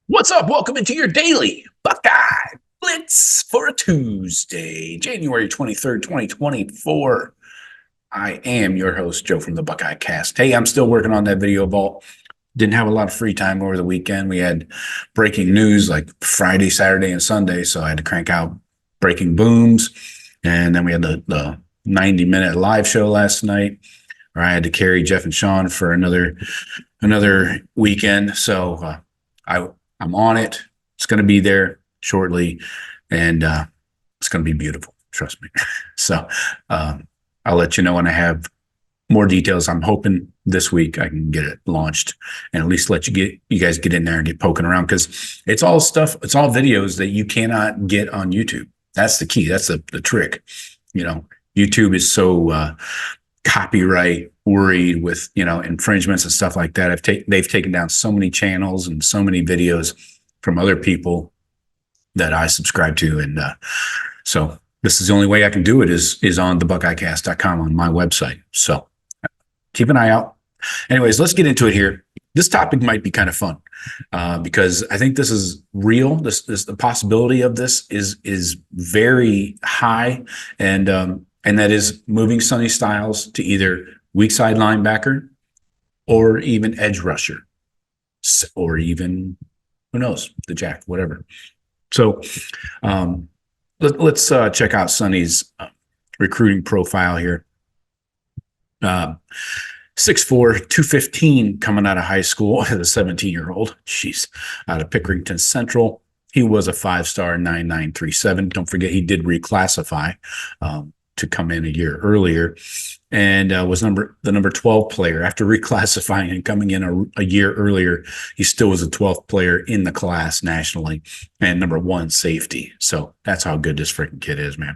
What's up? Welcome into your daily Buckeye Blitz for a Tuesday, January 23rd, 2024. I am your host, Joe from the Buckeye Cast. Hey, I'm still working on that video vault. Didn't have a lot of free time over the weekend. We had breaking news like Friday, Saturday, and Sunday, so I had to crank out breaking booms. And then we had the 90-minute live show last night, where I had to carry Jeff and Sean for another weekend. So I'm on it. It's going to be there shortly, and it's going to be beautiful. Trust me. So I'll let you know when I have more details. I'm hoping this week I can get it launched and at least let you guys get in there and get poking around, because it's all stuff. It's all videos that you cannot get on YouTube. That's the key. That's the trick. You know, YouTube is so copyright worried with, infringements and stuff like that. They've taken down so many channels and so many videos from other people that I subscribe to. And so this is the only way I can do it is on the buckeyecast.com on my website. So keep an eye out. Anyways, let's get into it here. This topic might be kind of fun because I think this is real. The possibility of this is very high, and that is moving Sonny Styles to either weak side linebacker or even edge rusher, or even, who knows, the jack, whatever. So let's check out Sonny's recruiting profile here. 6'4", 215 coming out of high school as a 17-year-old. Jeez, out of Pickerington Central. He was a 5-star 9937. Don't forget, he did reclassify to come in a year earlier, and was the number 12 player after reclassifying and coming in a year earlier. He still was a 12th player in the class nationally, and number 1 safety. So that's how good this freaking kid is, man.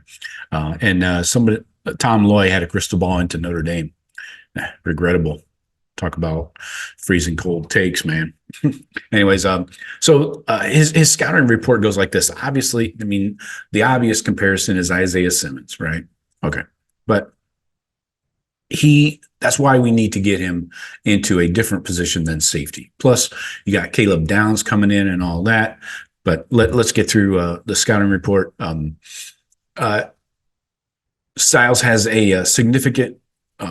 Tom Loy had a crystal ball into Notre Dame. Regrettable. Talk about freezing cold takes, man. Anyways, so his scouting report goes like this. Obviously, I mean, the obvious comparison is Isaiah Simmons, right? Okay. But that's why we need to get him into a different position than safety. Plus, you got Caleb Downs coming in and all that. But let's get through the scouting report. Styles has a significant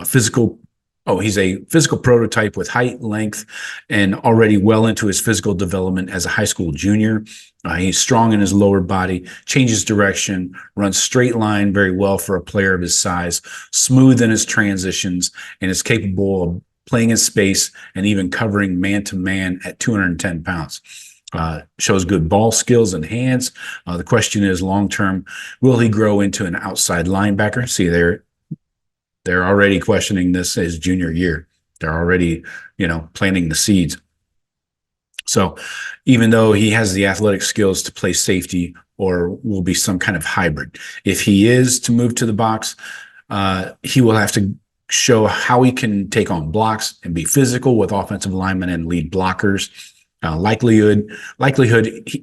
physical. He's a physical prototype with height, length, and already well into his physical development as a high school junior. He's strong in his lower body, changes direction, runs straight line very well for a player of his size, smooth in his transitions, and is capable of playing in space and even covering man-to-man at 210 pounds. Shows good ball skills and hands. The question is, long-term, will he grow into an outside linebacker? See, they're already questioning this his junior year. They're already, planting the seeds. So even though he has the athletic skills to play safety, or will be some kind of hybrid, if he is to move to the box, he will have to show how he can take on blocks and be physical with offensive linemen and lead blockers. Likelihood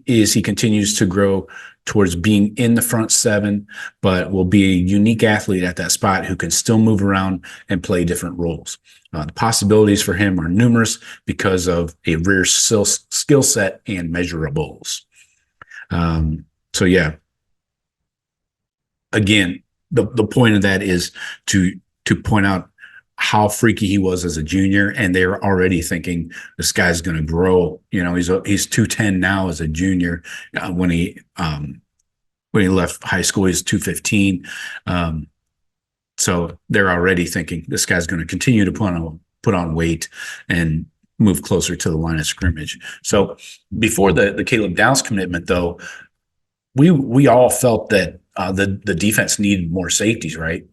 is he continues to grow towards being in the front 7, but will be a unique athlete at that spot who can still move around and play different roles. The possibilities for him are numerous because of a rare skill set and measurables. So yeah, again, the point of that is to point out how freaky he was as a junior, and they're already thinking this guy's going to grow. He's 210 now as a junior. When he left high school, he's 215. So they're already thinking this guy's going to continue to put on weight and move closer to the line of scrimmage. So before the Caleb Downs commitment, though, we all felt that the defense needed more safeties, right?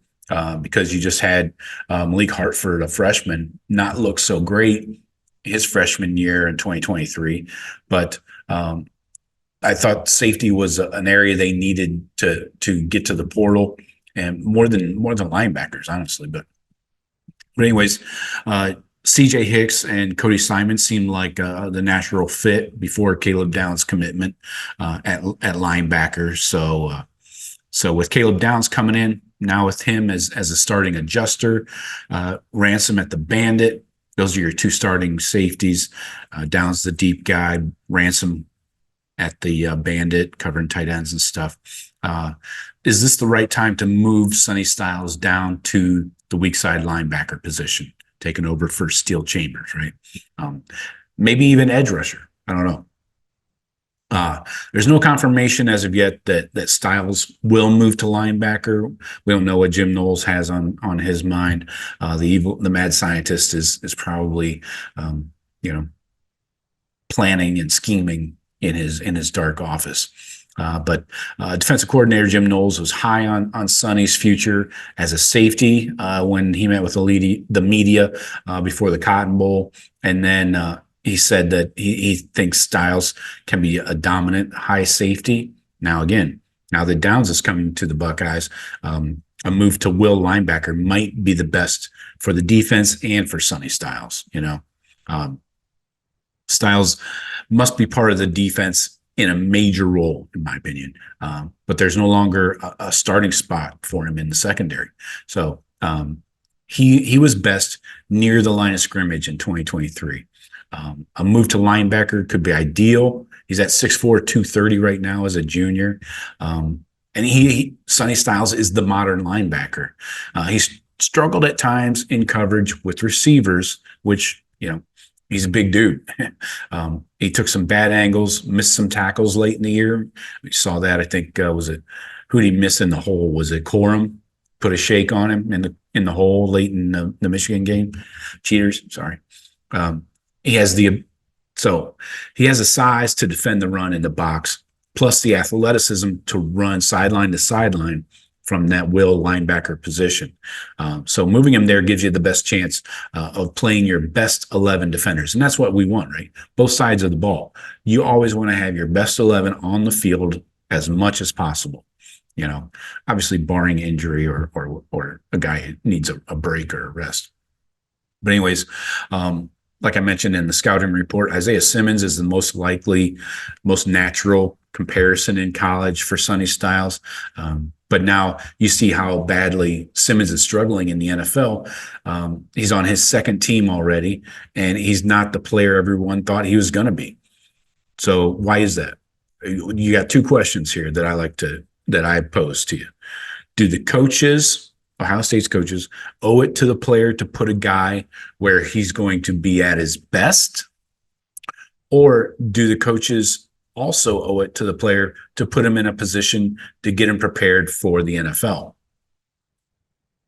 Because you just had Malik Hartford, a freshman, not look so great his freshman year in 2023. But I thought safety was an area they needed to get to the portal, and more than linebackers, honestly. But anyways, CJ Hicks and Cody Simon seemed like the natural fit before Caleb Downs' commitment at linebacker. So with Caleb Downs coming in, now with him as a starting adjuster, Ransom at the bandit, those are your 2 starting safeties. Downs the deep guy, Ransom at the bandit, covering tight ends and stuff. Is this the right time to move Sonny Styles down to the weak side linebacker position, taking over for Steel Chambers, right? Maybe even edge rusher. I don't know. There's no confirmation as of yet that Styles will move to linebacker. We don't know what Jim Knowles has on his mind. The mad scientist is probably planning and scheming in his dark office. But defensive coordinator Jim Knowles was high on Sonny's future as a safety when he met with the media before the Cotton Bowl, and then he said that he thinks Styles can be a dominant high safety. Now that Downs is coming to the Buckeyes, a move to will linebacker might be the best for the defense and for Sonny Styles. Styles must be part of the defense in a major role, in my opinion. But there's no longer a starting spot for him in the secondary. So he was best near the line of scrimmage in 2023. A move to linebacker could be ideal. He's at 6'4", 230 right now as a junior. And Sonny Styles is the modern linebacker. He's struggled at times in coverage with receivers, which, he's a big dude. He took some bad angles, missed some tackles late in the year. We saw that. I think who did he miss in the hole? Was it Corum? Put a shake on him in the hole late in the Michigan game. Cheaters, sorry. He has the size to defend the run in the box, plus the athleticism to run sideline to sideline from that will linebacker position. So moving him there gives you the best chance of playing your best 11 defenders. And that's what we want, right? Both sides of the ball. You always want to have your best 11 on the field as much as possible. Obviously barring injury or a guy who needs a break or a rest. But anyways, like I mentioned in the scouting report, Isaiah Simmons is the most likely, most natural comparison in college for Sonny Styles. But now you see how badly Simmons is struggling in the NFL. He's on his second team already, and he's not the player everyone thought he was going to be. So why is that? You got two questions here that I pose to you. Do the coaches, Ohio State's coaches, owe it to the player to put a guy where he's going to be at his best? Or do the coaches also owe it to the player to put him in a position to get him prepared for the NFL?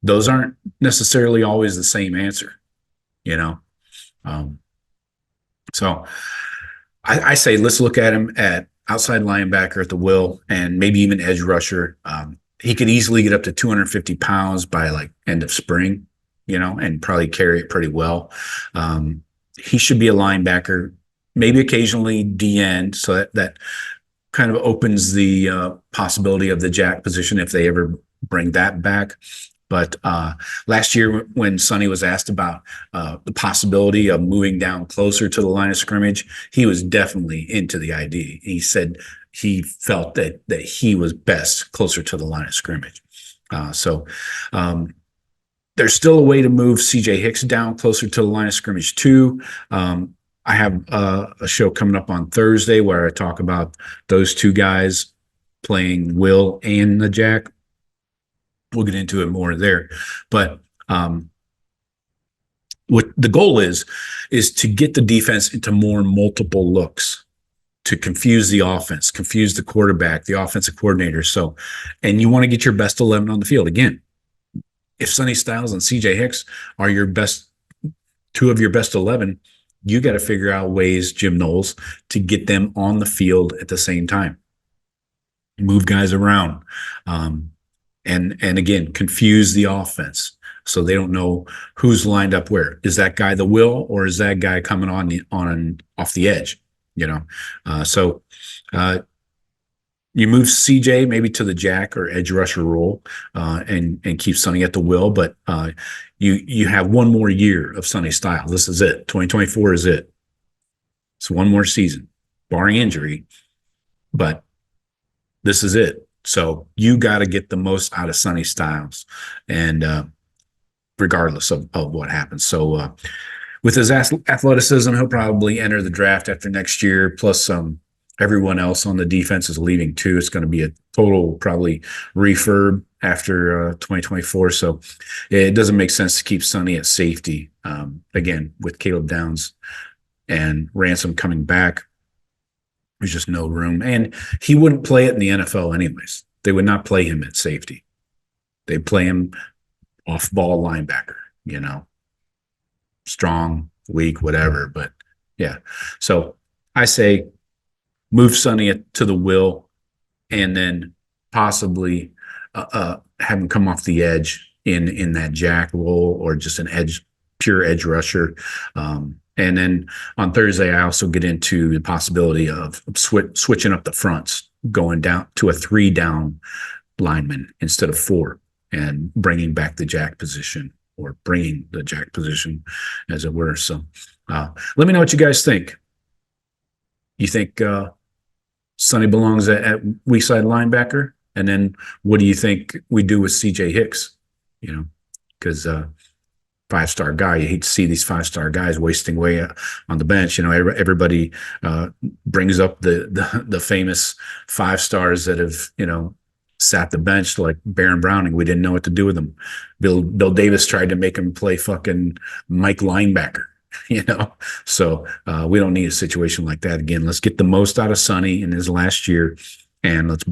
Those aren't necessarily always the same answer, So I say let's look at him at outside linebacker at the will and maybe even edge rusher. He could easily get up to 250 pounds by end of spring, and probably carry it pretty well. He should be a linebacker, maybe occasionally D-end, so that kind of opens the possibility of the jack position if they ever bring that back. But last year when Sonny was asked about the possibility of moving down closer to the line of scrimmage, he was definitely into the idea. He said he felt that he was best closer to the line of scrimmage. So there's still a way to move CJ Hicks down closer to the line of scrimmage too. I have a show coming up on Thursday where I talk about those two guys playing will and the jack. We'll get into it more there. But what the goal is to get the defense into more multiple looks, to confuse the offense, confuse the quarterback, the offensive coordinator. So, and you want to get your best 11 on the field. Again, if Sonny Styles and CJ Hicks are two of your best 11, you got to figure out ways, Jim Knowles, to get them on the field at the same time. Move guys around. And again, confuse the offense so they don't know who's lined up where. Is that guy the will, or is that guy coming off the edge? So you move CJ maybe to the jack or edge rusher role and keep Sonny at the will, but you have one more year of Sonny Styles. This is it. 2024 is it. It's one more season, barring injury, but this is it. So you got to get the most out of Sonny Styles, and regardless of what happens. So with his athleticism, he'll probably enter the draft after next year. Plus, Everyone else on the defense is leaving too. It's going to be a total probably refurb after 2024. So it doesn't make sense to keep Sonny at safety. Again, with Caleb Downs and Ransom coming back, there's just no room. And he wouldn't play it in the NFL anyways. They would not play him at safety. They'd play him off ball linebacker, strong, weak, whatever. But yeah. So I say move Sonny to the will, and then possibly have him come off the edge in that jack role, or just an pure edge rusher. And then on Thursday, I also get into the possibility of switching up the fronts, going down to a 3-down lineman instead of 4, and bringing back the jack position, or bringing the jack position, as it were. So let me know what you guys think. You think Sonny belongs at weak side linebacker? And then what do you think we do with CJ Hicks? Because 5-star guy, you hate to see these 5-star guys wasting away on the bench. Everybody brings up the famous 5-stars that have sat the bench, like Baron Browning. We didn't know what to do with them. Bill Davis tried to make him play fucking Mike linebacker. So we don't need a situation like that again. Let's get the most out of Sonny in his last year, and let's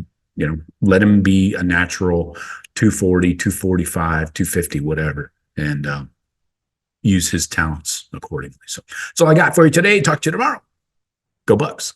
let him be a natural 240, 245, 250, whatever, and use his talents accordingly. So that's all I got for you today. Talk to you tomorrow. Go Bucks.